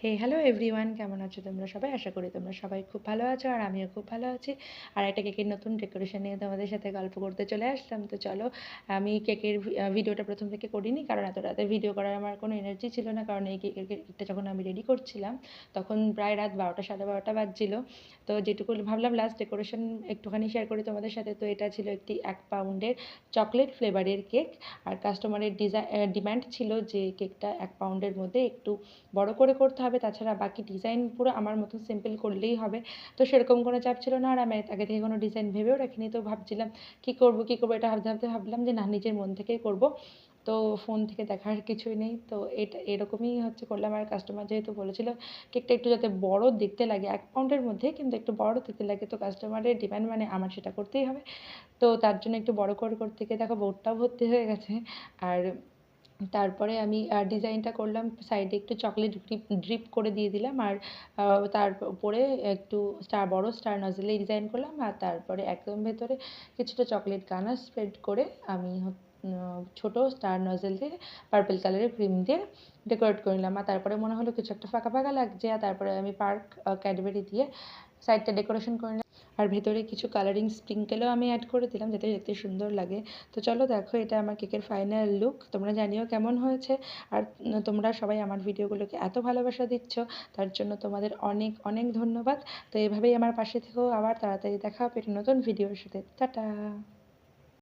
হে hello everyone, কেমন আছো তোমরা সবাই? আশা করি তোমরা সবাই খুব ভালো আছো আর আমিও খুব ভালো আছি। আর একটা কেকের নতুন ডেকোরেশন নিয়ে তোমাদের সাথে গল্প করতে চলে আসলাম। তো চলো, আমি কেকের ভিডিওটা প্রথম থেকে করিনি, কারণ এত রাতে ভিডিও করার আমার কোনো এনার্জি ছিল না। কারণ এই কেকটা যখন আমি রেডি করছিলাম তখন প্রায় রাত 12টা 12:30 বাজছিল। তো যেটুকু ভাবলাম লাস্ট ডেকোরেশন একটুখানি শেয়ার করি তোমাদের সাথে। তো এটা ছিল একটি 1 পাউন্ডের চকলেট ফ্লেভারের কেক। আর কাস্টমারের ডিমান্ড ছিল যে কেকটা 1 পাউন্ডের মধ্যে একটু বড় করে করতে হবে, তাছাড়া বাকি ডিজাইন পুরো আমার মতো সিম্পল করলেই হবে। তো সেরকম কোনো চাপ ছিল না, আর আমি আগে থেকে কোনো ডিজাইন ভেবেও রাখিনি। তো ভাবছিলাম কী করবো এটা ভাবতে ভাবতে ভাবলাম যে না, নিজের মন থেকেই করব। তো ফোন থেকে দেখার কিছুই নেই, তো এটা এরকমই হচ্ছে করলাম। আর কাস্টমার যেহেতু বলেছিল কেকটা একটু যাতে বড় দেখতে লাগে, 1 পাউন্ডের মধ্যে কিন্তু একটু বড় দেখতে লাগে, তো কাস্টমারের ডিমান্ড মানে আমার সেটা করতেই হবে। তো তার জন্য একটু বড় করে করতে গিয়ে দেখো বোর্ডটাও ভর্তি হয়ে গেছে। আর তারপরে আমি ডিজাইনটা করলাম, সাইডে একটু চকলেট ড্রিপ করে দিয়ে দিলাম। আর তার উপরে একটু বড় স্টার নজেলের ডিজাইন করলাম। আর তারপরে একদম ভেতরে কিছুটা চকলেট গানাশ স্প্রেড করে আমি ছোট স্টার নজেল দিয়ে পার্পল কালারের ক্রিম দিয়ে ডেকোরেট করে নিলাম। আর তারপরে মনে হলো কিছু একটা ফাঁকা ফাঁকা লাগছে, আর তারপরে আমি পার্ক ক্যাডবেরি দিয়ে সাইডটা ডেকোরেশন করে নিলাম। আর ভেতরে কিছু কালারিং স্প্রিঙ্কেলও আমি অ্যাড করে দিলাম যাতে দেখতে সুন্দর লাগে। তো চলো দেখো, এটা আমার কেকের ফাইনাল লুক। তোমরা জানিও কেমন হয়েছে। আর তোমরা সবাই আমার ভিডিওগুলোকে এত ভালোবাসা দিচ্ছ, তার জন্য তোমাদের অনেক অনেক ধন্যবাদ। তো এভাবেই আমার পাশে থেকেও, আবার তাড়াতাড়ি দেখা হবে একটা নতুন ভিডিওর সাথে। টাটা।